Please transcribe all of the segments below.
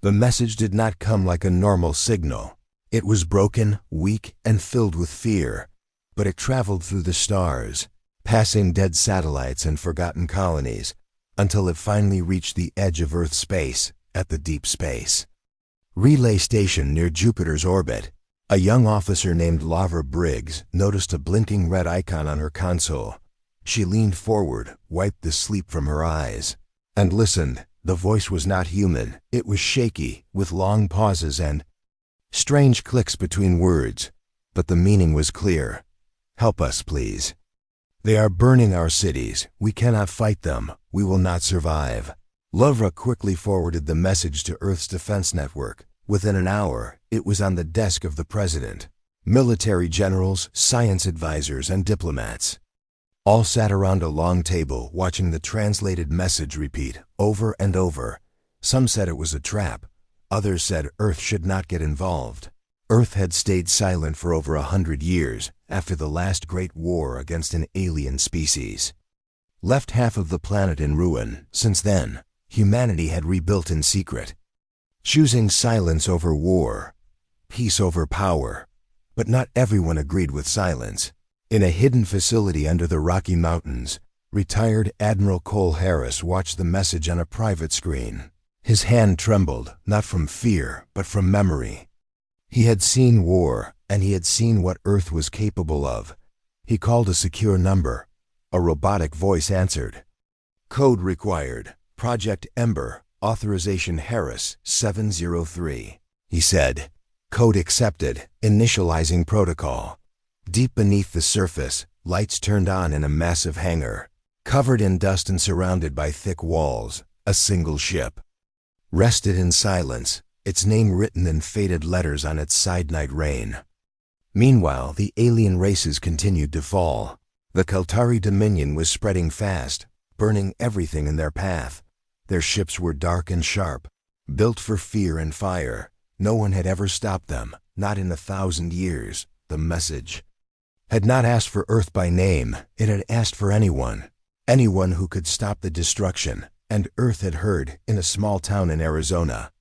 The message did not come like a normal signal. It was broken, weak, and filled with fear, but it traveled through the stars, passing dead satellites and forgotten colonies, until it finally reached the edge of Earth's space, at the deep space relay station near Jupiter's orbit. A young officer named Lara Briggs noticed a blinking red icon on her console. She leaned forward, wiped the sleep from her eyes, and listened. The voice was not human. It was shaky, with long pauses and strange clicks between words, but the meaning was clear. "Help us, please. They are burning our cities. We cannot fight them. We will not survive." Lara quickly forwarded the message to Earth's defense network. Within an hour, it was on the desk of the president. Military generals, science advisors, and diplomats all sat around a long table watching the translated message repeat over and over. Some said it was a trap. Others said Earth should not get involved. Earth had stayed silent for over 100 years after the last great war against an alien species. Left half of the planet in ruin. Since then, humanity had rebuilt in secret, choosing silence over war, peace over power. But not everyone agreed with silence. In a hidden facility under the Rocky Mountains, retired Admiral Cole Harris watched the message on a private screen. His hand trembled, not from fear, but from memory. He had seen war, and he had seen what Earth was capable of. He called a secure number. A robotic voice answered. "Code required. Project Ember. Authorization Harris, 703. He said. Code accepted. Initializing protocol. Deep beneath the surface, lights turned on in a massive hangar. Covered in dust and surrounded by thick walls, a single ship rested in silence, its name written in faded letters on its side night rain. Meanwhile, the alien races continued to fall. The Keltari Dominion was spreading fast, burning everything in their path. Their ships were dark and sharp, built for fear and fire. No one had ever stopped them, not in 1,000 years. The message had not asked for Earth by name. It had asked for anyone who could stop the destruction, and Earth had heard in a small town in Arizona.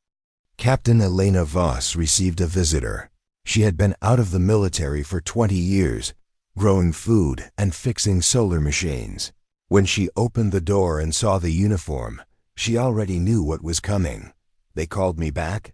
Captain Elena Voss received a visitor. She had been out of the military for 20 years, growing food and fixing solar machines. When she opened the door and saw the uniform, she already knew what was coming. "They called me back?"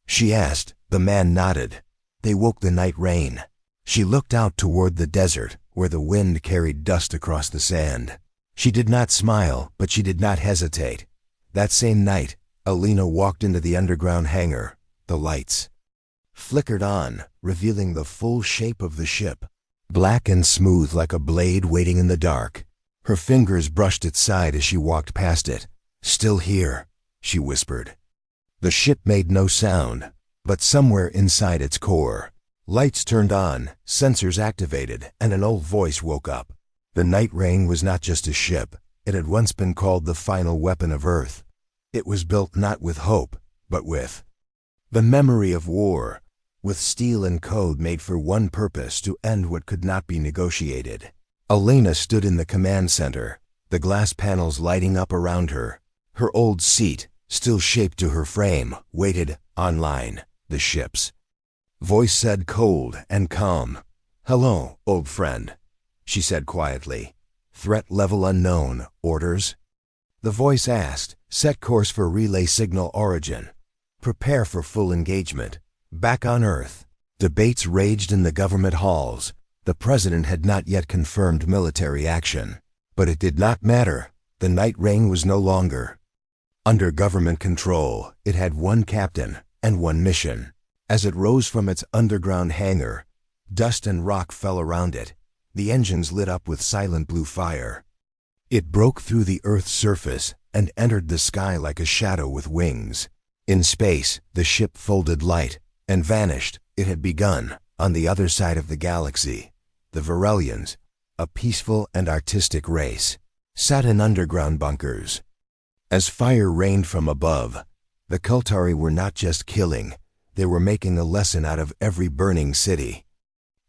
she asked. The man nodded. "They woke the night rain." She looked out toward the desert, where the wind carried dust across the sand. She did not smile, but she did not hesitate. That same night, Elena walked into the underground hangar. The lights flickered on, revealing the full shape of the ship, black and smooth like a blade waiting in the dark. Her fingers brushed its side as she walked past it. "Still here," she whispered. The ship made no sound, but somewhere inside its core, lights turned on, sensors activated, and an old voice woke up. The night rain was not just a ship. It had once been called the final weapon of Earth. It was built not with hope, but with the memory of war, with steel and code made for one purpose: to end what could not be negotiated. Elena stood in the command center, the glass panels lighting up around her. Her old seat, still shaped to her frame, waited. Online, the ship's voice said, cold and calm. "Hello, old friend," she said quietly. "Threat level unknown. Orders?" The voice asked. "Set course for relay signal origin. Prepare for full engagement." Back on Earth, debates raged in the government halls. The president had not yet confirmed military action. But it did not matter. The night rain was no longer under government control. It had one captain and one mission. As it rose from its underground hangar, dust and rock fell around it. The engines lit up with silent blue fire. It broke through the Earth's surface and entered the sky like a shadow with wings. In space, the ship folded light and vanished. It had begun on the other side of the galaxy. The Varelians, a peaceful and artistic race, sat in underground bunkers. As fire rained from above, the Keltari were not just killing, they were making a lesson out of every burning city.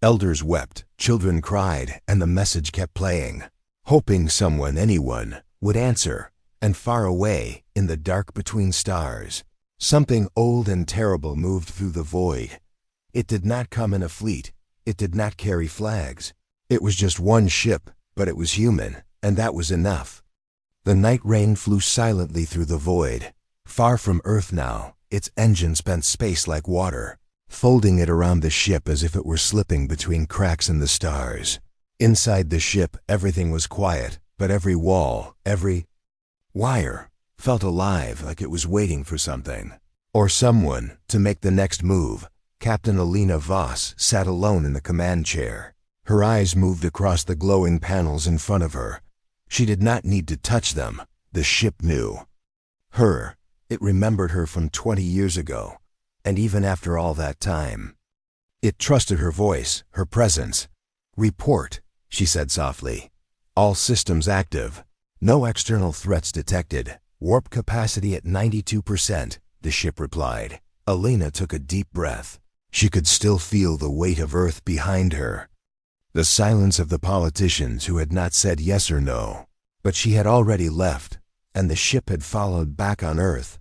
Elders wept, children cried, and the message kept playing, hoping someone, anyone, would answer. And far away, in the dark between stars, Something old and terrible moved through the void. It did not come in a fleet. It did not carry flags. It was just one ship, but it was human, and that was enough. The night rain flew silently through the void. Far from Earth now, its engine spent space like water, folding it around the ship as if it were slipping between cracks in the stars. Inside the ship, everything was quiet, but every wall, every wire, felt alive, like it was waiting for something or someone to make the next move. Captain Alina Voss sat alone in the command chair. Her eyes moved across the glowing panels in front of her. She did not need to touch them. The ship knew her. It remembered her from 20 years ago, and even after all that time. It trusted her voice, her presence. "Report," she said softly. "All systems active. No external threats detected. Warp capacity at 92%, the ship replied. Alina took a deep breath. She could still feel the weight of Earth behind her. The silence of the politicians who had not said yes or no. But she had already left, and the ship had followed back on Earth.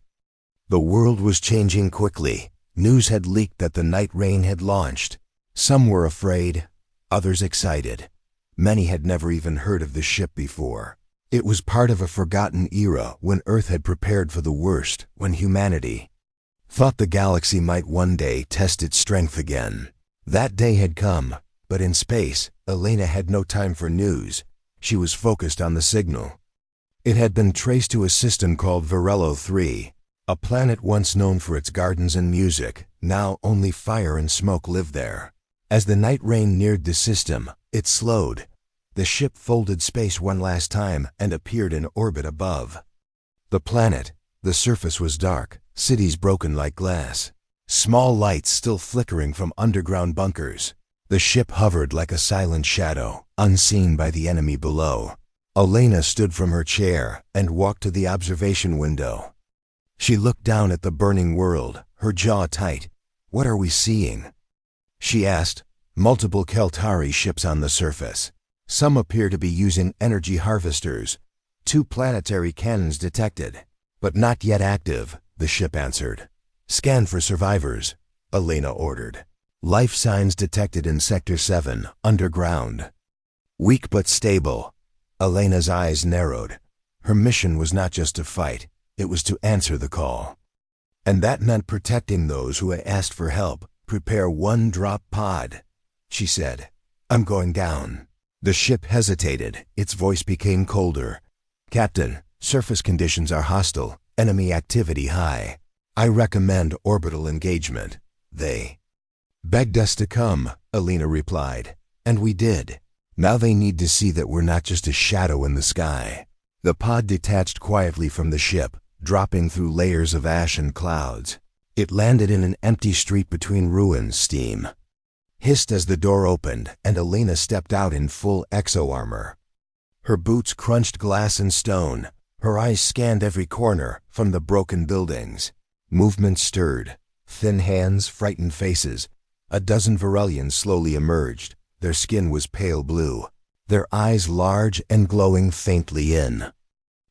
The world was changing quickly. News had leaked that the night rain had launched. Some were afraid, others excited. Many had never even heard of the ship before. It was part of a forgotten era when Earth had prepared for the worst, when humanity thought the galaxy might one day test its strength again. That day had come, but in space, Alina had no time for news. She was focused on the signal. It had been traced to a system called Varello 3, a planet once known for its gardens and music. Now only fire and smoke lived there. As the night rain neared the system, it slowed. The ship folded space one last time and appeared in orbit above the planet. The surface was dark, cities broken like glass, small lights still flickering from underground bunkers. The ship hovered like a silent shadow, unseen by the enemy below. Alina stood from her chair and walked to the observation window. She looked down at the burning world, her jaw tight. "What are we seeing?" she asked. "Multiple Keltari ships on the surface. Some appear to be using energy harvesters. 2 planetary cannons detected, but not yet active," the ship answered. "Scan for survivors," Alina ordered. "Life signs detected in Sector 7, underground. Weak but stable." Alina's eyes narrowed. Her mission was not just to fight, it was to answer the call. And that meant protecting those who had asked for help. "Prepare 1 drop pod," she said. "I'm going down." The ship hesitated. Its voice became colder. "Captain, surface conditions are hostile, enemy activity high. I recommend orbital engagement." They begged us to come, Alina replied. "And we did. Now they need to see that we're not just a shadow in the sky." The pod detached quietly from the ship, dropping through layers of ash and clouds. It landed in an empty street between ruins. Steam hissed as the door opened, and Alina stepped out in full exo-armor. Her boots crunched glass and stone. Her eyes scanned every corner, from the broken buildings. Movement stirred. Thin hands, frightened faces. A dozen Varelians slowly emerged. Their skin was pale blue, their eyes large and glowing faintly in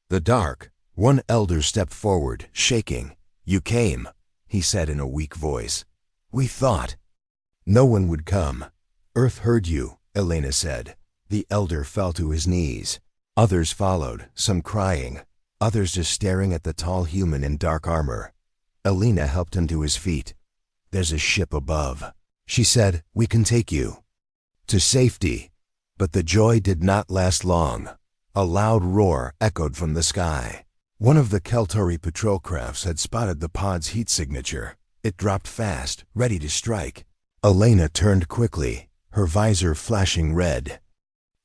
the dark. One elder stepped forward, shaking. "You came," he said in a weak voice. "We thought no one would come." "Earth heard you," Alina said. The elder fell to his knees. Others followed, some crying, others just staring at the tall human in dark armor. Alina helped him to his feet. "There's a ship above," she said. "We can take you to safety." But the joy did not last long. A loud roar echoed from the sky. One of the Keltari patrol crafts had spotted the pod's heat signature. It dropped fast, ready to strike. Alina turned quickly, her visor flashing red.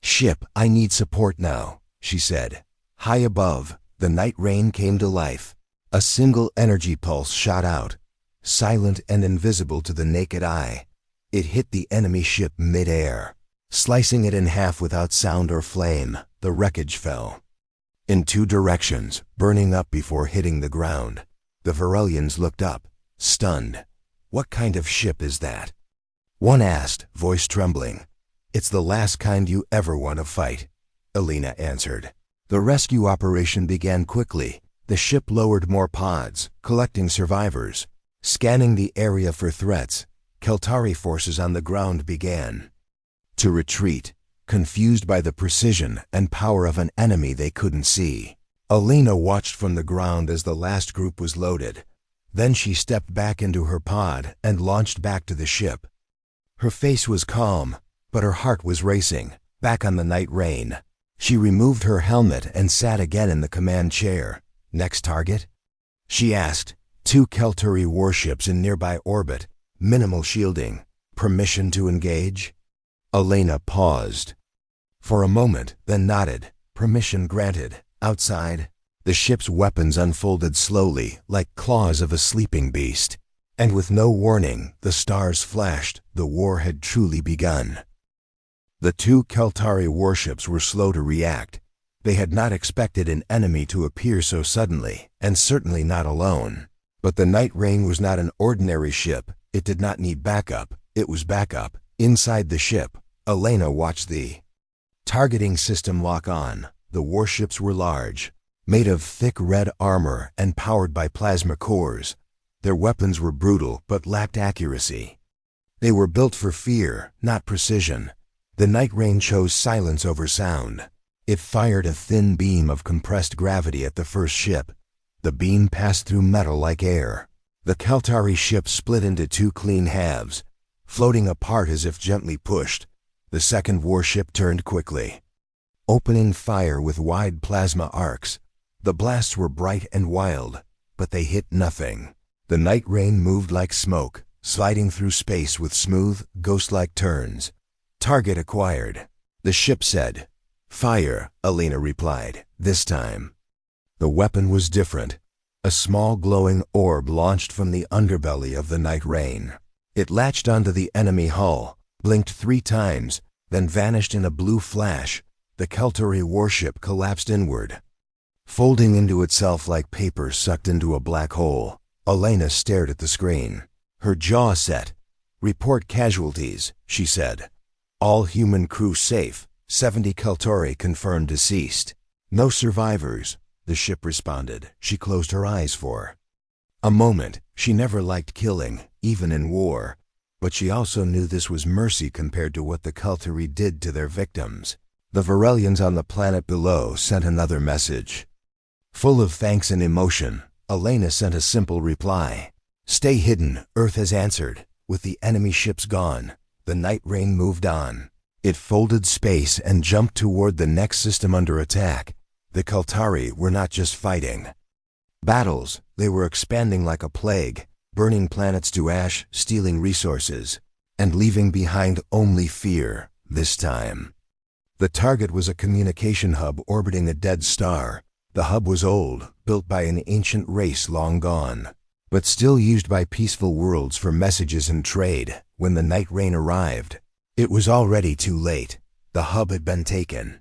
"Ship, I need support now," she said. High above, the night rain came to life. A single energy pulse shot out, silent and invisible to the naked eye. It hit the enemy ship mid-air, slicing it in half without sound or flame. The wreckage fell in 2 directions, burning up before hitting the ground. The Varelians looked up, stunned. "What kind of ship is that?" one asked, voice trembling. "It's the last kind you ever want to fight," Alina answered. The rescue operation began quickly. The ship lowered more pods, collecting survivors. Scanning the area for threats, Keltari forces on the ground began to retreat, confused by the precision and power of an enemy they couldn't see. Alina watched from the ground as the last group was loaded. Then she stepped back into her pod and launched back to the ship. Her face was calm, but her heart was racing. Back on the Night Rain, she removed her helmet and sat again in the command chair. Next target? She asked. 2 Keltari warships in nearby orbit, minimal shielding. Permission to engage? Alina paused for a moment, then nodded. Permission granted. Outside, the ship's weapons unfolded slowly, like claws of a sleeping beast. And with no warning, the stars flashed. The war had truly begun. The 2 Keltari warships were slow to react. They had not expected an enemy to appear so suddenly, and certainly not alone. But the Night Rain was not an ordinary ship. It did not need backup. It was backup. Inside the ship, Alina watched the targeting system lock on. The warships were large, made of thick red armor and powered by plasma cores. Their weapons were brutal but lacked accuracy. They were built for fear, not precision. The Night Rain chose silence over sound. It fired a thin beam of compressed gravity at the first ship. The beam passed through metal like air. The Keltari ship split into 2 clean halves, floating apart as if gently pushed. The second warship turned quickly, opening fire with wide plasma arcs. The blasts were bright and wild, but they hit nothing. The Night Rain moved like smoke, sliding through space with smooth, ghost-like turns. Target acquired, the ship said. Fire, Alina replied, this time. The weapon was different. A small glowing orb launched from the underbelly of the Night Rain. It latched onto the enemy hull, blinked 3 times, then vanished in a blue flash. The Keltari warship collapsed inward, folding into itself like paper sucked into a black hole. Alina stared at the screen, her jaw set. Report casualties, she said. All human crew safe. 70 Keltari confirmed deceased. No survivors, the ship responded. She closed her eyes for a moment. She never liked killing, even in war. But she also knew this was mercy compared to what the Keltari did to their victims. The Varelians on the planet below sent another message. Full of thanks and emotion, Alina sent a simple reply. Stay hidden, Earth has answered. With the enemy ships gone, the Night Rain moved on. It folded space and jumped toward the next system under attack. The Keltari were not just fighting battles, they were expanding like a plague, burning planets to ash, stealing resources, and leaving behind only fear, this time. The target was a communication hub orbiting a dead star. The hub was old, built by an ancient race long gone, but still used by peaceful worlds for messages and trade. When the Night Rain arrived, it was already too late. The hub had been taken,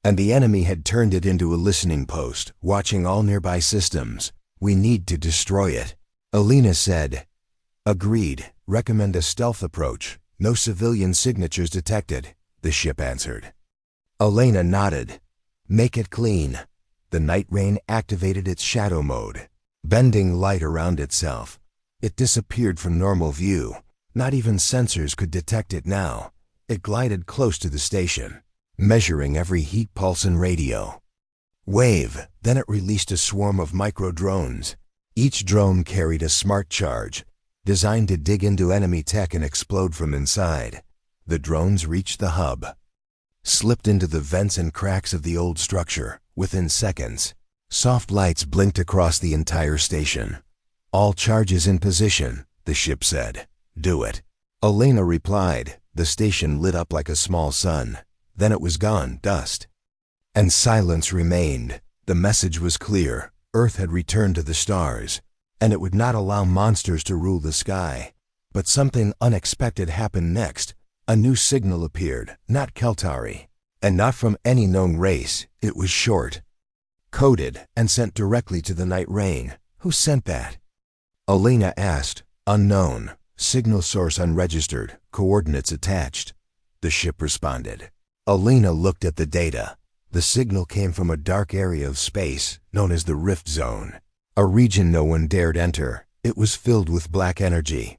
and the enemy had turned it into a listening post, watching all nearby systems. We need to destroy it, Alina said. Agreed. Recommend a stealth approach. No civilian signatures detected, the ship answered. Alina nodded. Make it clean. The Night Rain activated its shadow mode, bending light around itself. It disappeared from normal view. Not even sensors could detect it now. It glided close to the station, measuring every heat pulse and radio wave. Then it released a swarm of micro-drones. Each drone carried a smart charge, designed to dig into enemy tech and explode from inside. The drones reached the hub, slipped into the vents and cracks of the old structure. Within seconds, soft lights blinked across the entire station. All charges in position, the ship said. Do it. Alina replied. The station lit up like a small sun. Then it was gone, dust. And silence remained. The message was clear. Earth had returned to the stars, and it would not allow monsters to rule the sky. But something unexpected happened next. A new signal appeared, not Keltari, and not from any known race. It was short, coded, and sent directly to the Night Rain. Who sent that? Alina asked. Unknown. Signal source unregistered. Coordinates attached, the ship responded. Alina looked at the data. The signal came from a dark area of space known as the Rift Zone, a region no one dared enter. It was filled with black energy.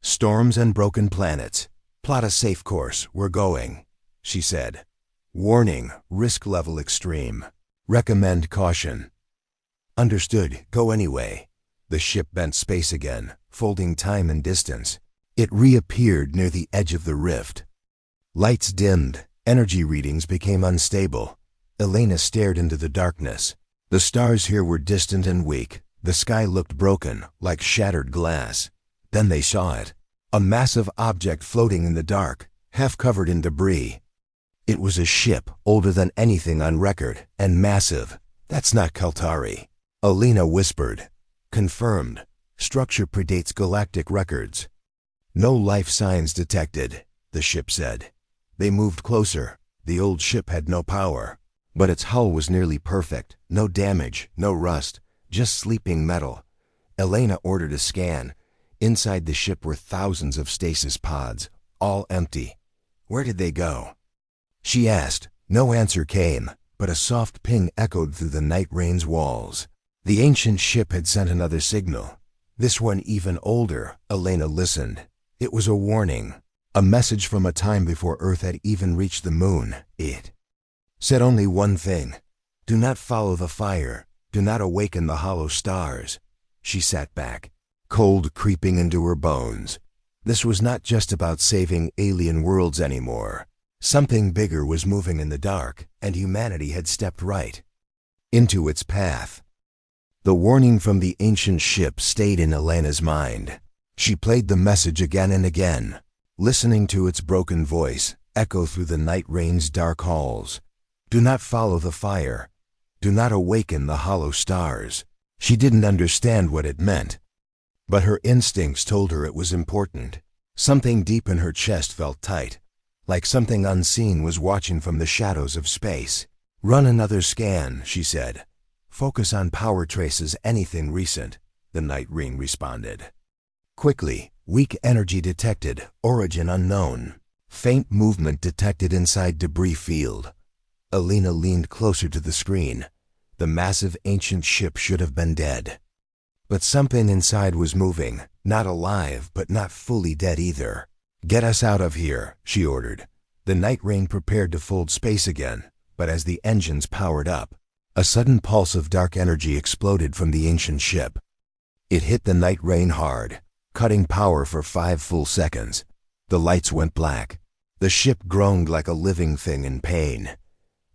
"Storms and broken planets. Plot a safe course, we're going," she said. "Warning, risk level extreme. Recommend caution." "Understood, go anyway." The ship bent space again, folding time and distance. It reappeared near the edge of the rift. Lights dimmed, energy readings became unstable. Elena stared into the darkness. The stars here were distant and weak. The sky looked broken, like shattered glass. Then they saw it. A massive object floating in the dark, half covered in debris. It was a ship older than anything on record, and massive. "That's not Kaltari," Elena whispered. "Confirmed. Structure predates galactic records." "No life signs detected," the ship said. They moved closer. The old ship had no power, but its hull was nearly perfect. No damage, no rust, just sleeping metal. Elena ordered a scan. Inside the ship were thousands of stasis pods, all empty. "Where did they go?" she asked. No answer came, but a soft ping echoed through the night rain's walls. The ancient ship had sent another signal. This one even older. Elena listened. It was a warning. A message from a time before Earth had even reached the moon. It said only one thing: "Do not follow the fire. Do not awaken the hollow stars." She sat back, cold creeping into her bones. This was not just about saving alien worlds anymore. Something bigger was moving in the dark, and humanity had stepped right into its path. The warning from the ancient ship stayed in Elena's mind. She played the message again and again, listening to its broken voice echo through the night rain's dark halls. "Do not follow the fire. Do not awaken the hollow stars." She didn't understand what it meant, but her instincts told her it was important. Something deep in her chest felt tight, like something unseen was watching from the shadows of space. "Run another scan," she said. "Focus on power traces, anything recent," the night rain responded. Quickly, weak energy detected, origin unknown. Faint movement detected inside debris field. Elena leaned closer to the screen. The massive ancient ship should have been dead. But something inside was moving, not alive, but not fully dead either. "Get us out of here," she ordered. The night rain prepared to fold space again, but as the engines powered up, a sudden pulse of dark energy exploded from the ancient ship. It hit the night rain hard, cutting power for 5 full seconds. The lights went black. The ship groaned like a living thing in pain.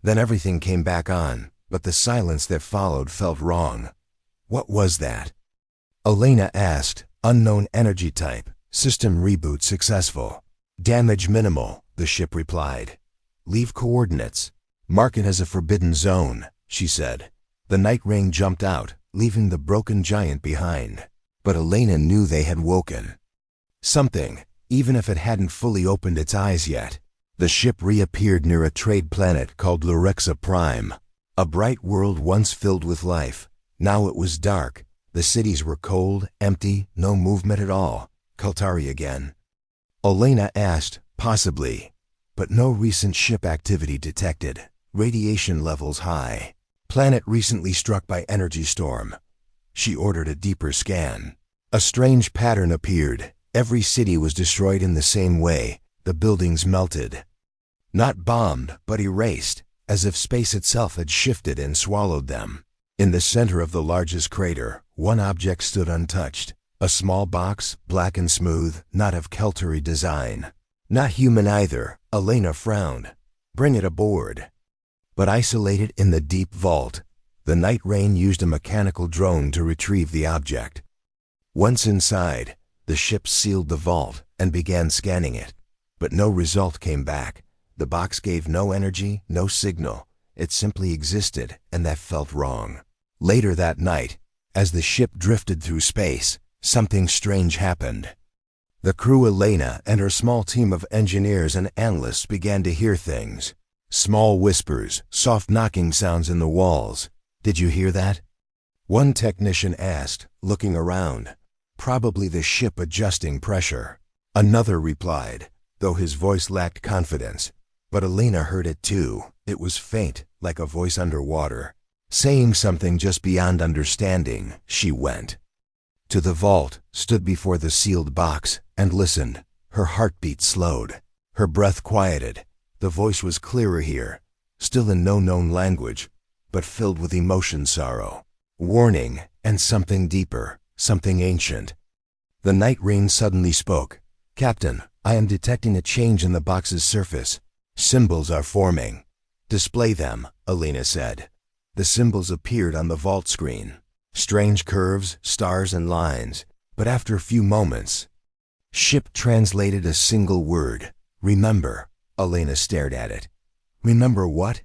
Then everything came back on, but the silence that followed felt wrong. "What was that?" Elena asked. "Unknown energy type. System reboot successful. Damage minimal," the ship replied. "Leave coordinates. Mark it as a forbidden zone," she said. The night rain jumped out, leaving the broken giant behind. But Elena knew they had woken something, even if it hadn't fully opened its eyes yet. The ship reappeared near a trade planet called Lurexa Prime, a bright world once filled with life. Now it was dark. The cities were cold, empty, no movement at all. Kaltari again? Elena asked. Possibly, but no recent ship activity detected. Radiation levels high. Planet recently struck by energy storm. She ordered a deeper scan. A strange pattern appeared. Every city was destroyed in the same way. The buildings melted. Not bombed, but erased, as if space itself had shifted and swallowed them. In the center of the largest crater, one object stood untouched. A small box, black and smooth, not of Kaltari design. Not human either. Elena frowned. Bring it aboard. But isolated in the deep vault, the night rain used a mechanical drone to retrieve the object. Once inside, the ship sealed the vault and began scanning it. But no result came back. The box gave no energy, no signal. It simply existed, and that felt wrong. Later that night, as the ship drifted through space, something strange happened. The crew, Elena and her small team of engineers and analysts, began to hear things. Small whispers, soft knocking sounds in the walls. "Did you hear that?" One technician asked, looking around. "Probably the ship adjusting pressure." Another replied, though his voice lacked confidence. But Elena heard it too. It was faint, like a voice underwater, saying something just beyond understanding. She went to the vault, stood before the sealed box, and listened. Her heartbeat slowed. Her breath quieted. The voice was clearer here, still in no known language, but filled with emotion, sorrow, warning, and something deeper, something ancient. The night rain suddenly spoke. "Captain, I am detecting a change in the box's surface. Symbols are forming." "Display them," Elena said. The symbols appeared on the vault screen. Strange curves, stars, and lines. But after a few moments, Ship translated a single word. "Remember." Elena stared at it. "Remember what?"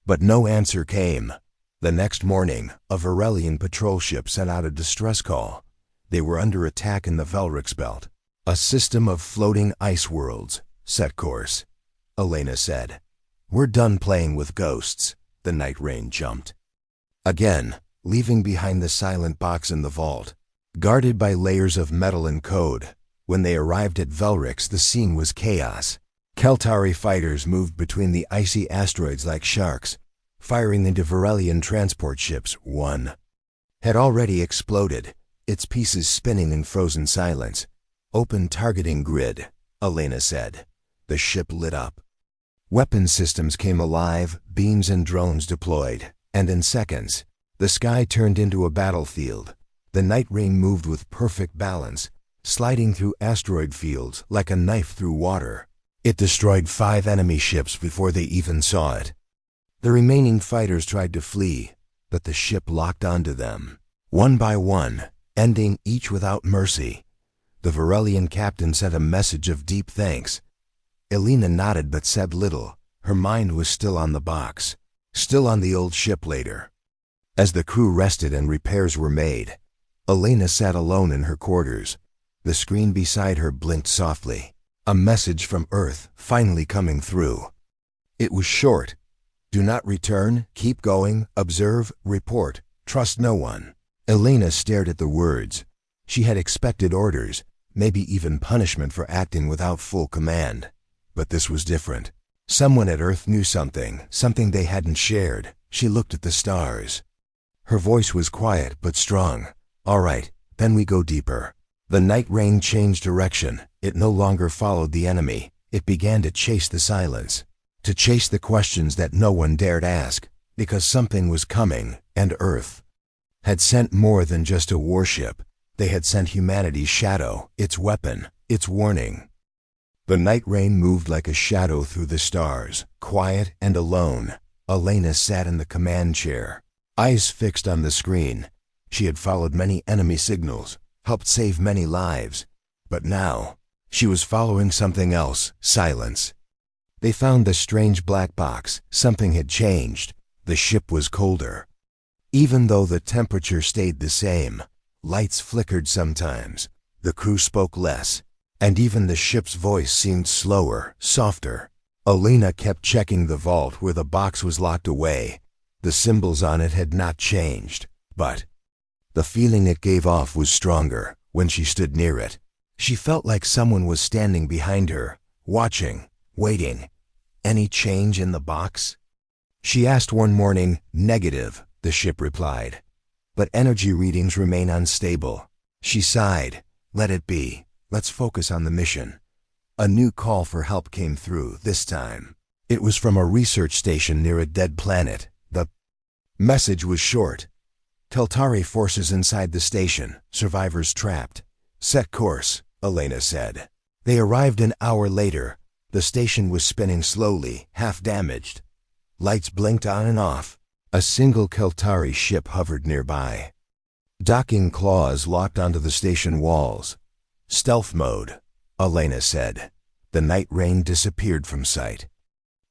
But no answer came. The next morning, a Varelian patrol ship sent out a distress call. They were under attack in the Velrix Belt. "A system of floating ice worlds. Set course," Elena said. "We're done playing with ghosts." The night rain jumped again, leaving behind the silent box in the vault, guarded by layers of metal and code. When they arrived at Velrix, the scene was chaos. Keltari fighters moved between the icy asteroids like sharks, firing into Varelian transport ships. One had already exploded, its pieces spinning in frozen silence. "Open targeting grid," Elena said. The ship lit up. Weapon systems came alive, beams and drones deployed, and in seconds, the sky turned into a battlefield. The night rain moved with perfect balance, sliding through asteroid fields like a knife through water. It destroyed 5 enemy ships before they even saw it. The remaining fighters tried to flee, but the ship locked onto them, one by one, ending each without mercy. The Varelian captain sent a message of deep thanks. Elena nodded but said little. Her mind was still on the box, still on the old ship later. As the crew rested and repairs were made, Elena sat alone in her quarters. The screen beside her blinked softly. A message from Earth finally coming through. It was short. "Do not return, keep going, observe, report, trust no one." Elena stared at the words. She had expected orders, maybe even punishment for acting without full command. But this was different. Someone at Earth knew something they hadn't shared. She looked at the stars. Her voice was quiet but strong. "All right, then we go deeper." The night rain changed direction. It no longer followed the enemy. It began to chase the silence, to chase the questions that no one dared ask, because something was coming, and Earth had sent more than just a warship. They had sent humanity's shadow, its weapon, its warning. The night rain moved like a shadow through the stars, quiet and alone. Elena sat in the command chair, eyes fixed on the screen. She had followed many enemy signals, helped save many lives. But now, she was following something else: silence. They found the strange black box. Something had changed. The ship was colder. Even though the temperature stayed the same, lights flickered sometimes. The crew spoke less, and even the ship's voice seemed slower, softer. Elena kept checking the vault where the box was locked away. The symbols on it had not changed, but the feeling it gave off was stronger. When she stood near it, she felt like someone was standing behind her, watching, waiting. "Any change in the box?" she asked one morning. "Negative," the ship replied. "But energy readings remain unstable." She sighed. "Let it be. Let's focus on the mission." A new call for help came through, this time. It was from a research station near a dead planet. The message was short. "Keltari forces inside the station. Survivors trapped." "Set course," Elena said. They arrived an hour later. The station was spinning slowly, half damaged. Lights blinked on and off. A single Keltari ship hovered nearby. Docking claws locked onto the station walls. "Stealth mode," Elena said. The night rain disappeared from sight,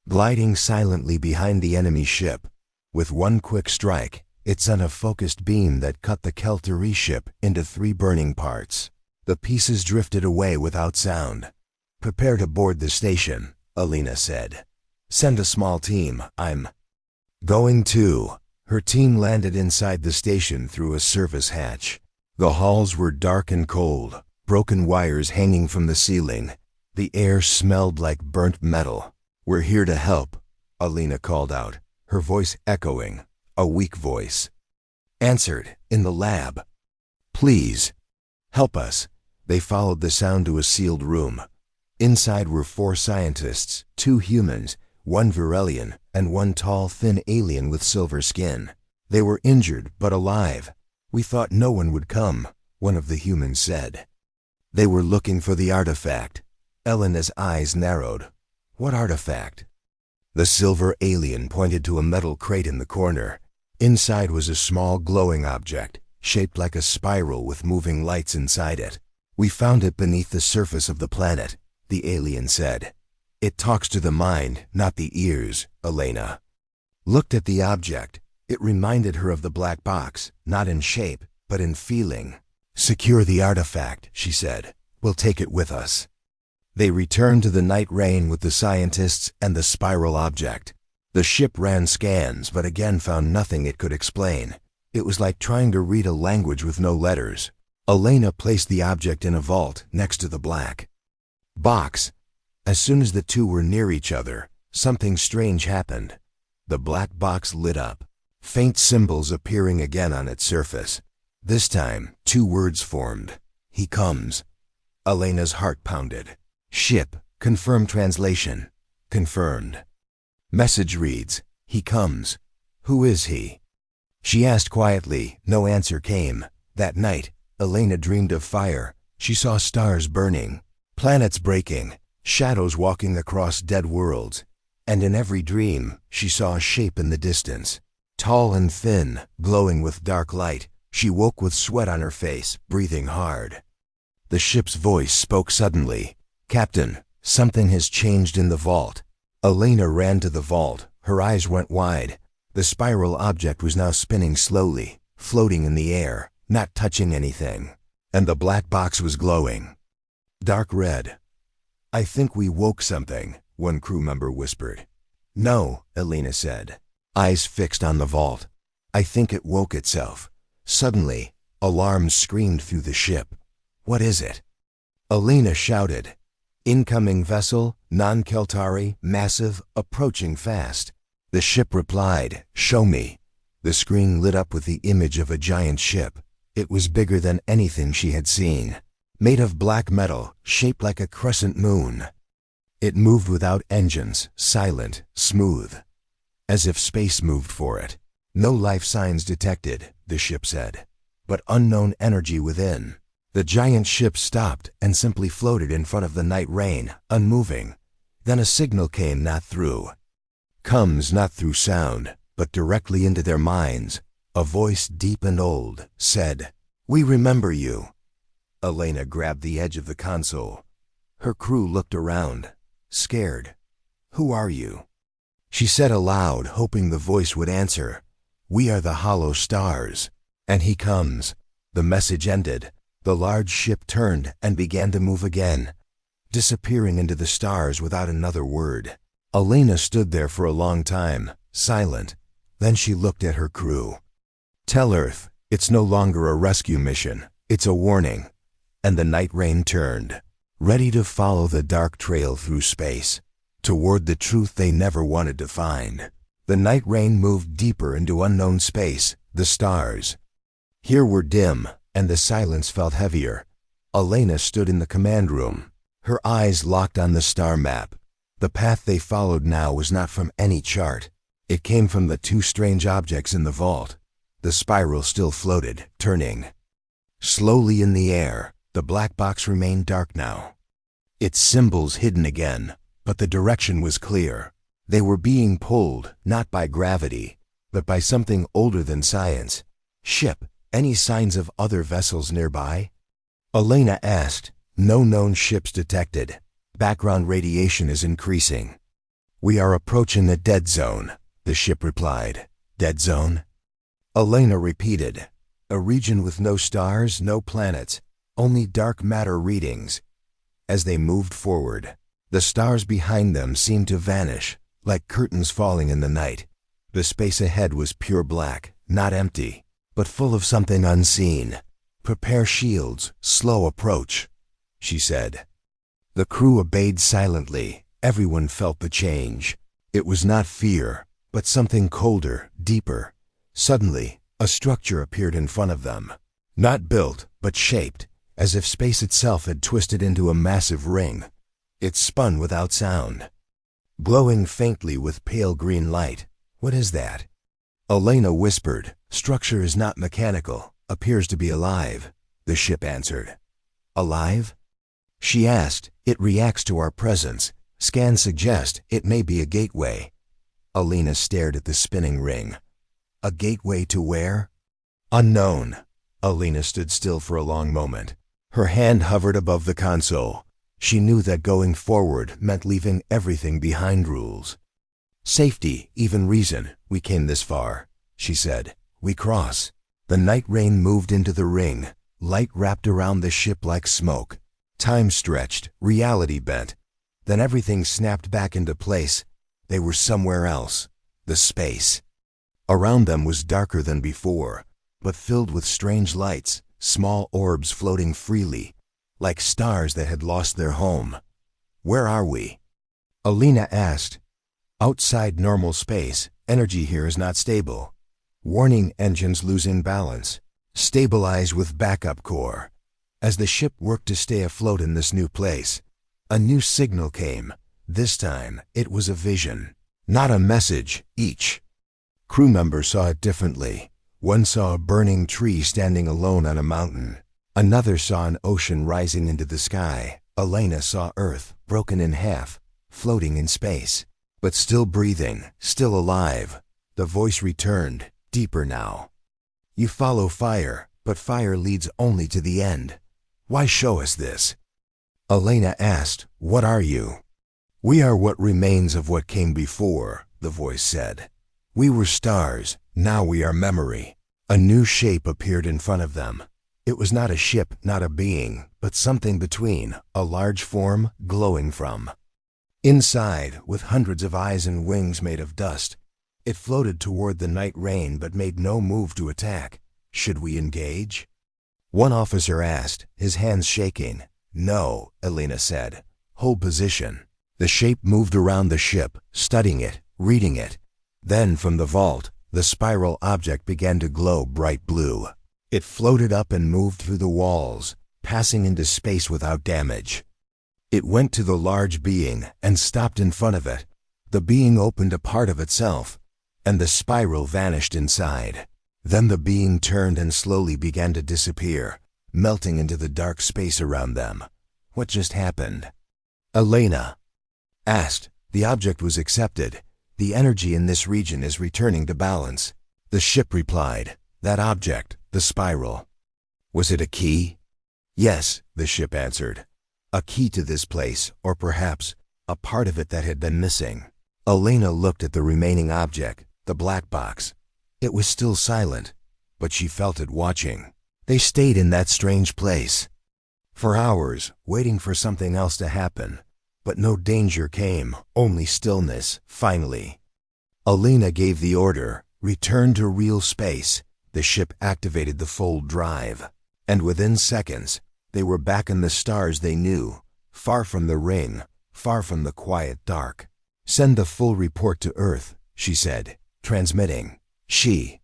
gliding silently behind the enemy ship. With one quick strike, it sent a focused beam that cut the Keltari ship into 3 burning parts. The pieces drifted away without sound. "Prepare to board the station," Elena said. "Send a small team. I'm going too." Her team landed inside the station through a service hatch. The halls were dark and cold, broken wires hanging from the ceiling. The air smelled like burnt metal. "We're here to help," Alina called out, her voice echoing, a weak voice. Answered, in the lab. Please, help us. They followed the sound to a sealed room. Inside were 4 scientists, 2 humans, 1 Virelian, and 1 tall, thin alien with silver skin. They were injured, but alive. We thought no one would come, one of the humans said. They were looking for the artifact. Elena's eyes narrowed. What artifact? The silver alien pointed to a metal crate in the corner. Inside was a small glowing object, shaped like a spiral with moving lights inside it. We found it beneath the surface of the planet, the alien said. It talks to the mind, not the ears, Elena. Looked at the object. It reminded her of the black box, not in shape, but in feeling. Secure the artifact, she said. We'll take it with us. They returned to the night rain with the scientists and the spiral object. The ship ran scans, but again found nothing it could explain. It was like trying to read a language with no letters. Elena placed the object in a vault next to the black box. As soon as the 2 were near each other, something strange happened. The black box lit up, faint symbols appearing again on its surface. This time, 2 words formed. He comes. Elena's heart pounded. Ship, confirm translation. Confirmed. Message reads, he comes. Who is he? She asked quietly. No answer came. That night, Elena dreamed of fire. She saw stars burning, planets breaking, shadows walking across dead worlds. And in every dream, she saw a shape in the distance. Tall and thin, glowing with dark light. She woke with sweat on her face, breathing hard. The ship's voice spoke suddenly. Captain, something has changed in the vault. Elena ran to the vault. Her eyes went wide. The spiral object was now spinning slowly, floating in the air, not touching anything. And the black box was glowing. Dark red. I think we woke something, one crew member whispered. No, Elena said, eyes fixed on the vault. I think it woke itself. Suddenly, alarms screamed through the ship. What is it? Elena shouted. Incoming vessel, non-Keltari, massive, approaching fast. The ship replied, show me. The screen lit up with the image of a giant ship. It was bigger than anything she had seen. Made of black metal, shaped like a crescent moon. It moved without engines, silent, smooth. As if space moved for it. No life signs detected, the ship said, but unknown energy within. The giant ship stopped and simply floated in front of the night rain, unmoving. Then a signal came not through. Comes not through sound, but directly into their minds. A voice deep and old said, we remember you. Elena grabbed the edge of the console. Her crew looked around, scared. Who are you? She said aloud, hoping the voice would answer. We are the hollow stars. And he comes. The message ended. The large ship turned and began to move again, disappearing into the stars without another word. Elena stood there for a long time, silent. Then she looked at her crew. Tell Earth, it's no longer a rescue mission. It's a warning. And the night rain turned, ready to follow the dark trail through space, toward the truth they never wanted to find. The night rain moved deeper into unknown space, the stars. Here were dim, and the silence felt heavier. Elena stood in the command room, her eyes locked on the star map. The path they followed now was not from any chart. It came from the 2 strange objects in the vault. The spiral still floated, turning. Slowly in the air, the black box remained dark now. Its symbols hidden again, but the direction was clear. They were being pulled, not by gravity, but by something older than science. Ship, any signs of other vessels nearby? Elena asked. No known ships detected. Background radiation is increasing. We are approaching the dead zone, the ship replied. Dead zone? Elena repeated. A region with no stars, no planets, only dark matter readings. As they moved forward, the stars behind them seemed to vanish, like curtains falling in the night. The space ahead was pure black, not empty, but full of something unseen. Prepare shields, slow approach, she said. The crew obeyed silently. Everyone felt the change. It was not fear, but something colder, deeper. Suddenly, a structure appeared in front of them. Not built, but shaped, as if space itself had twisted into a massive ring. It spun without sound, glowing faintly with pale green light. "What is that?" Elena whispered. "Structure is not mechanical, appears to be alive," the ship answered. "Alive?" She asked. "It reacts to our presence. Scans suggest it may be a gateway." Elena stared at the spinning ring. "A gateway to where?" "Unknown." Elena stood still for a long moment. Her hand hovered above the console. She knew that going forward meant leaving everything behind. Rules, safety, even reason. "We came this far," she said. "We cross." The night rain moved into the ring. Light wrapped around the ship like smoke. Time stretched, reality bent. Then everything snapped back into place. They were somewhere else. The space around them was darker than before, but filled with strange lights, small orbs floating freely, like stars that had lost their home. "Where are we?" Elena asked. "Outside normal space. Energy here is not stable. Warning, engines losing balance. Stabilize with backup core." As the ship worked to stay afloat in this new place, a new signal came. This time, it was a vision, not a message. Each crew member saw it differently. One saw a burning tree standing alone on a mountain. Another saw an ocean rising into the sky. Elena saw Earth, broken in half, floating in space, but still breathing, still alive. The voice returned, deeper now. "You follow fire, but fire leads only to the end. Why show us this?" Elena asked. "What are you?" "We are what remains of what came before," the voice said. "We were stars, now we are memory." A new shape appeared in front of them. It was not a ship, not a being, but something between, a large form glowing from inside, with hundreds of eyes and wings made of dust. It floated toward the night rain but made no move to attack. "Should we engage?" one officer asked, his hands shaking. "No," Elena said. "Hold position." The shape moved around the ship, studying it, reading it. Then from the vault, the spiral object began to glow bright blue. It floated up and moved through the walls, passing into space without damage. It went to the large being and stopped in front of it. The being opened a part of itself, and the spiral vanished inside. Then the being turned and slowly began to disappear, melting into the dark space around them. "What just happened?" Elena asked. "The object was accepted. The energy in this region is returning to balance." The ship replied. "That object, the spiral. Was it a key?" "Yes," the ship answered. "A key to this place, or perhaps a part of it that had been missing." Elena looked at the remaining object, the black box. It was still silent, but she felt it watching. They stayed in that strange place for hours, waiting for something else to happen. But no danger came, only stillness. Finally, Elena gave the order, "Return to real space." The ship activated the fold drive, and within seconds, they were back in the stars they knew, far from the ring, far from the quiet dark. "Send the full report to Earth," she said, transmitting. She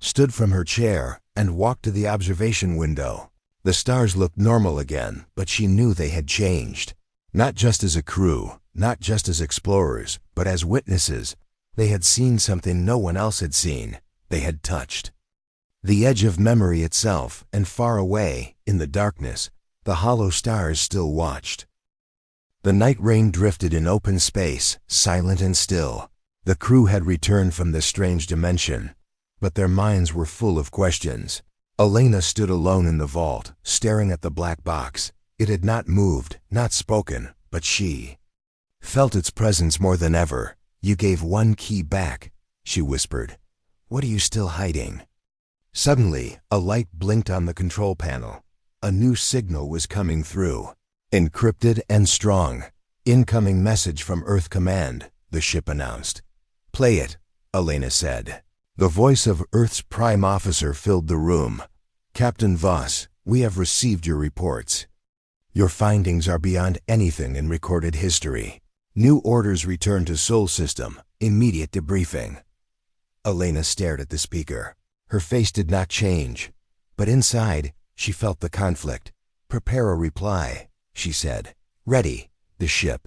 stood from her chair and walked to the observation window. The stars looked normal again, but she knew they had changed. Not just as a crew, not just as explorers, but as witnesses. They had seen something no one else had seen. They had touched the edge of memory itself, and far away, in the darkness, the hollow stars still watched. The night rain drifted in open space, silent and still. The crew had returned from this strange dimension, but their minds were full of questions. Elena stood alone in the vault, staring at the black box. It had not moved, not spoken, but she felt its presence more than ever. "You gave one key back," she whispered. "What are you still hiding?" Suddenly, a light blinked on the control panel. A new signal was coming through, encrypted and strong. "Incoming message from Earth Command," the ship announced. "Play it," Elena said. The voice of Earth's prime officer filled the room. "Captain Voss, we have received your reports. Your findings are beyond anything in recorded history. New orders returned to Sol System. Immediate debriefing. Elena stared at the speaker. Her face did not change, but inside, she felt the conflict. "Prepare a reply," she said. "Ready." The ship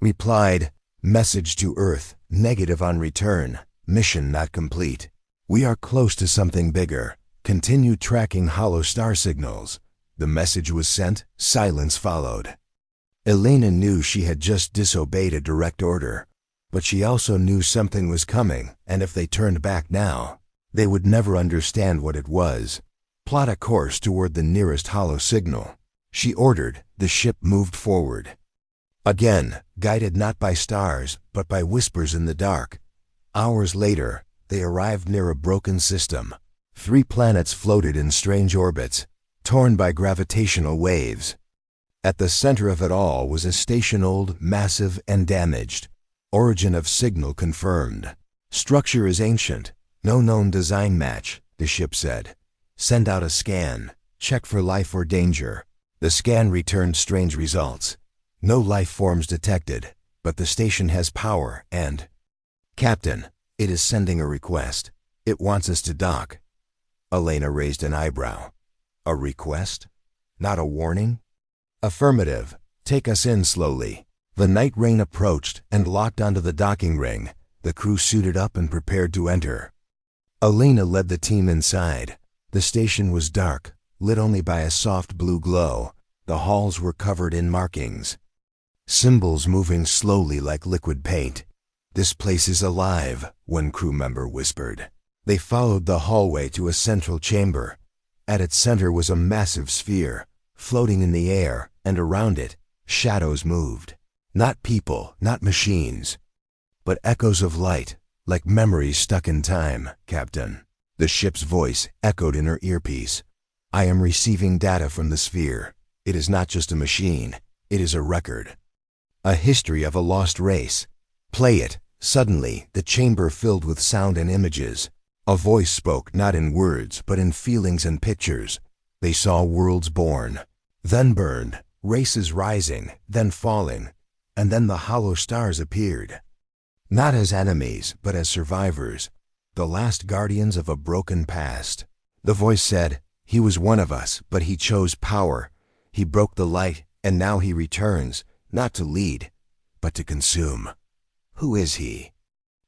replied, "Message to Earth, negative on return. Mission not complete. We are close to something bigger. Continue tracking hollow star signals." The message was sent. Silence followed. Elena knew she had just disobeyed a direct order, but she also knew something was coming, and if they turned back now, they would never understand what it was. "Plot a course toward the nearest hollow signal," she ordered. The ship moved forward. Again, guided not by stars, but by whispers in the dark. Hours later, they arrived near a broken system. 3 planets floated in strange orbits, torn by gravitational waves. At the center of it all was a station old, massive, and damaged. Origin of signal confirmed. Structure is ancient. No known design match, the ship said. Send out a scan. Check for life or danger. The scan returned strange results. No life forms detected, but the station has power and... "Captain, it is sending a request. It wants us to dock." Elena raised an eyebrow. "A request? Not a warning?" "Affirmative. Take us in slowly." The night rain approached and locked onto the docking ring. The crew suited up and prepared to enter. Elena led the team inside. The station was dark, lit only by a soft blue glow. The halls were covered in markings. Symbols moving slowly like liquid paint. "This place is alive," one crew member whispered. They followed the hallway to a central chamber. At its center was a massive sphere, floating in the air, and around it, shadows moved. Not people, not machines, but echoes of light, like memories stuck in time, Captain. The ship's voice echoed in her earpiece. "I am receiving data from the sphere. It is not just a machine, it is a record. A history of a lost race. Play it." Suddenly, the chamber filled with sound and images. A voice spoke not in words, but in feelings and pictures. They saw worlds born, then burned, races rising, then falling, and then the hollow stars appeared. Not as enemies, but as survivors, the last guardians of a broken past. The voice said, "He was one of us, but he chose power. He broke the light, and now he returns, not to lead, but to consume. Who is he?"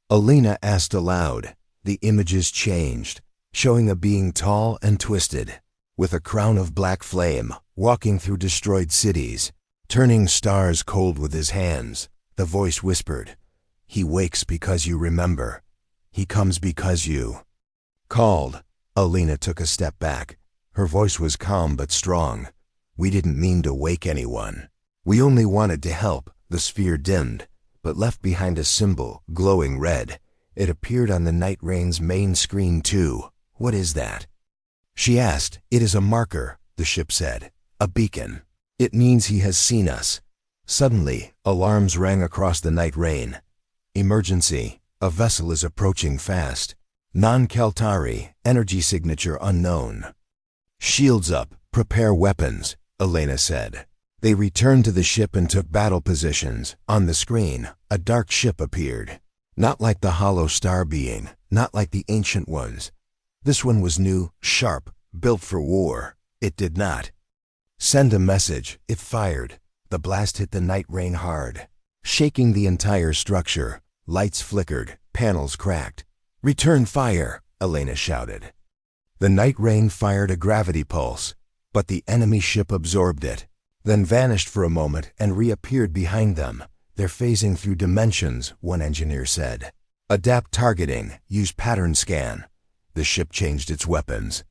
Elena asked aloud. The images changed, showing a being tall and twisted, with a crown of black flame, walking through destroyed cities, turning stars cold with his hands. The voice whispered, "He wakes because you remember. He comes because you..." Called. Elena took a step back. Her voice was calm but strong. "We didn't mean to wake anyone. We only wanted to help." The sphere dimmed, but left behind a symbol, glowing red. It appeared on the night rain's main screen too. "What is that?" she asked. "It is a marker," the ship said. "A beacon. It means he has seen us." Suddenly, alarms rang across the night rain. "Emergency. A vessel is approaching fast. Non-Keltari, energy signature unknown." "Shields up. Prepare weapons," Elena said. They returned to the ship and took battle positions. On the screen, a dark ship appeared. Not like the hollow star being, not like the ancient ones. This one was new, sharp, built for war. It did not send a message. It fired. The blast hit the night rain hard, shaking the entire structure. Lights flickered, panels cracked. "Return fire," Elena shouted. The night rain fired a gravity pulse, but the enemy ship absorbed it, then vanished for a moment and reappeared behind them. "They're phasing through dimensions," one engineer said. "Adapt targeting, use pattern scan." The ship changed its weapons,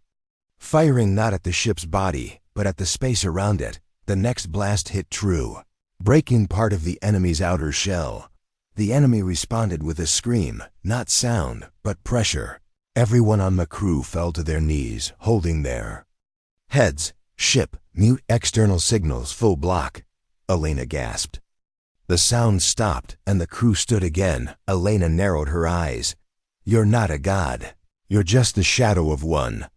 firing not at the ship's body, but at the space around it. The next blast hit true, breaking part of the enemy's outer shell. The enemy responded with a scream, not sound, but pressure. Everyone on the crew fell to their knees, holding their heads. "Ship, mute external signals full block," Elena gasped. The sound stopped, and the crew stood again. Elena narrowed her eyes. "You're not a god. You're just the shadow of one."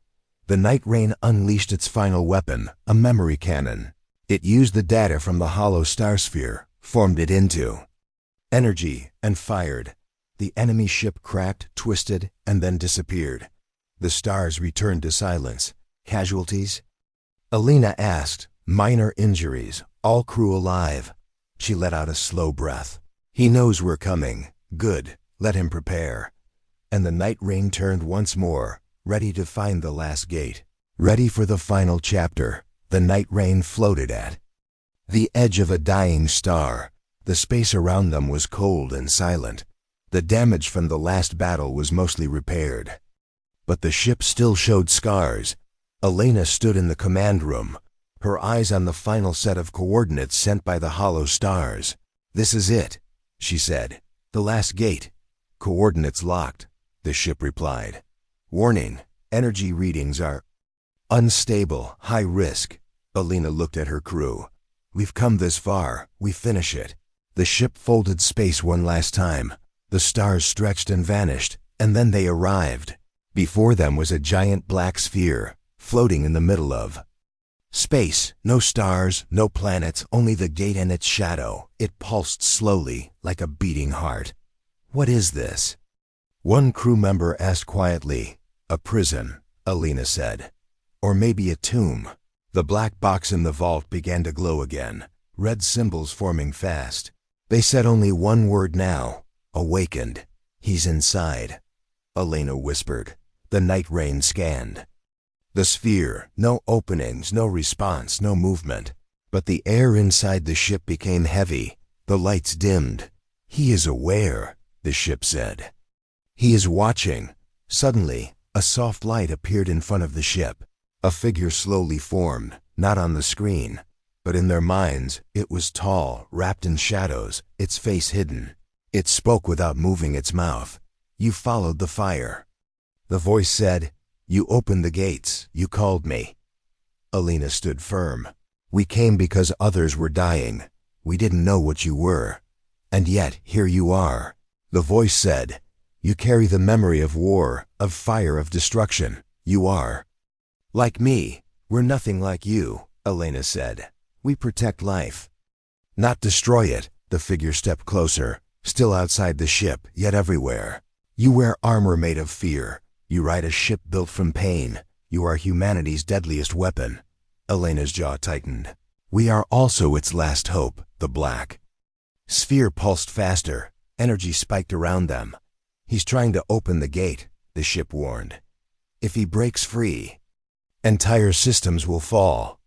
The night rain unleashed its final weapon, a memory cannon. It used the data from the hollow star sphere, formed it into energy, and fired. The enemy ship cracked, twisted, and then disappeared. The stars returned to silence. Casualties? Alina asked. Minor injuries, all crew alive. She let out a slow breath. He knows we're coming. Good, let him prepare. And the night rain turned once more, ready to find the last gate. Ready for the final chapter. The night rain floated at the edge of a dying star. The space around them was cold and silent. The damage from the last battle was mostly repaired. But the ship still showed scars. Alina stood in the command room, her eyes on the final set of coordinates sent by the hollow stars. This is it, she said. The last gate. Coordinates locked, the ship replied. Warning, energy readings are unstable, high risk. Alina looked at her crew. We've come this far, we finish it. The ship folded space one last time. The stars stretched and vanished, and then they arrived. Before them was a giant black sphere, floating in the middle of space. No stars, no planets, only the gate and its shadow. It pulsed slowly, like a beating heart. What is this? One crew member asked quietly. A prison, Alina said. Or maybe a tomb. The black box in the vault began to glow again, red symbols forming fast. They said only one word now. Awakened. He's inside. Alina whispered. The night rain scanned the sphere. No openings, no response, no movement. But the air inside the ship became heavy. The lights dimmed. He is aware, the ship said. He is watching. Suddenly, a soft light appeared in front of the ship. A figure slowly formed, not on the screen, but in their minds. It was tall, wrapped in shadows, its face hidden. It spoke without moving its mouth. You followed the fire. The voice said, you opened the gates, you called me. Alina stood firm. We came because others were dying. We didn't know what you were. And yet, here you are. The voice said, you carry the memory of war, of fire, of destruction. You are like me. We're nothing like you, Alina said. We protect life, not destroy it. The figure stepped closer, still outside the ship, yet everywhere. You wear armor made of fear. You ride a ship built from pain. You are humanity's deadliest weapon. Alina's jaw tightened. We are also its last hope, the black sphere pulsed faster. Energy spiked around them. He's trying to open the gate, the ship warned. If he breaks free, entire systems will fall.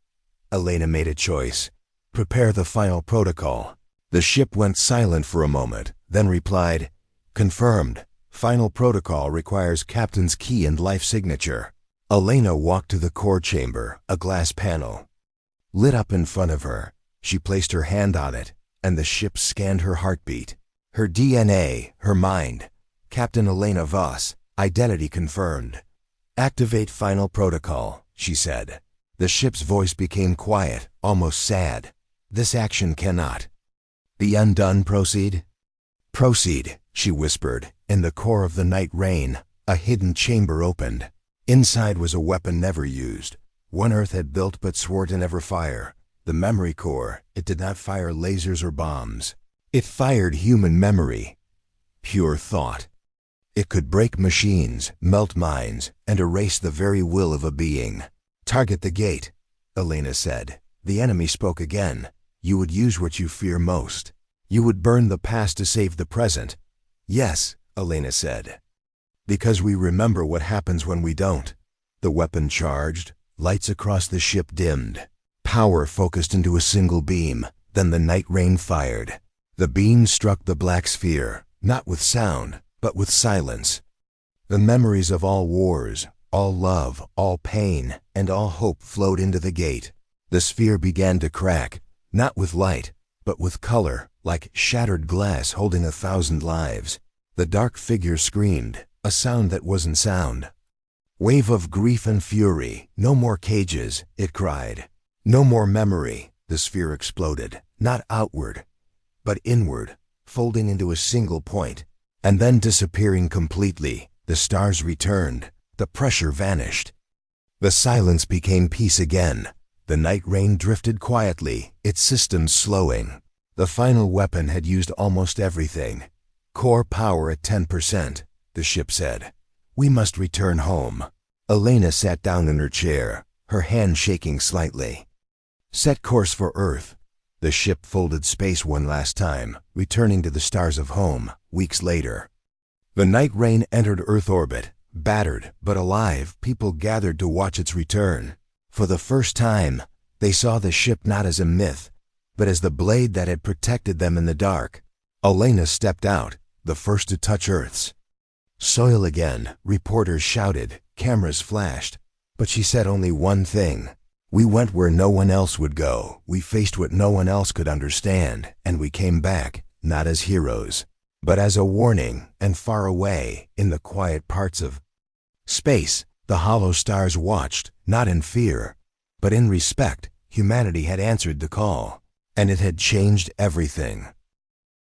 Alina made a choice. Prepare the final protocol. The ship went silent for a moment, then replied, confirmed. Final protocol requires captain's key and life signature. Alina walked to the core chamber, a glass panel lit up in front of her. She placed her hand on it, and the ship scanned her heartbeat. Her DNA, her mind. Captain Elena Voss, identity confirmed. Activate final protocol, she said. The ship's voice became quiet, almost sad. This action cannot. The undone proceed? Proceed, she whispered. In the core of the night rain, a hidden chamber opened. Inside was a weapon never used. One Earth had built but swore to never fire. The memory core. It did not fire lasers or bombs. It fired human memory. Pure thought. It could break machines, melt minds, and erase the very will of a being. Target the gate, Alina said. The enemy spoke again. You would use what you fear most. You would burn the past to save the present. Yes, Alina said. Because we remember what happens when we don't. The weapon charged, lights across the ship dimmed. Power focused into a single beam, then the night rain fired. The beam struck the black sphere, not with sound, but with silence. The memories of all wars, all love, all pain, and all hope flowed into the gate. The sphere began to crack, not with light, but with color, like shattered glass holding 1,000 lives. The dark figure screamed, a sound that wasn't sound. Wave of grief and fury, no more cages, it cried. No more memory. The sphere exploded, not outward, but inward, folding into a single point, and then disappearing completely. The stars returned, the pressure vanished. The silence became peace again. The night rain drifted quietly, its systems slowing. The final weapon had used almost everything. Core power at 10%, the ship said. We must return home. Elena sat down in her chair, her hand shaking slightly. Set course for Earth. The ship folded space one last time, returning to the stars of home, weeks later. The night rain entered Earth orbit. Battered, but alive, people gathered to watch its return. For the first time, they saw the ship not as a myth, but as the blade that had protected them in the dark. Elena stepped out, the first to touch Earth's soil again. Reporters shouted, cameras flashed, but she said only one thing. We went where no one else would go. We faced what no one else could understand, and we came back, not as heroes, but as a warning. And far away, in the quiet parts of space, the hollow stars watched, not in fear, but in respect. Humanity had answered the call, and it had changed everything.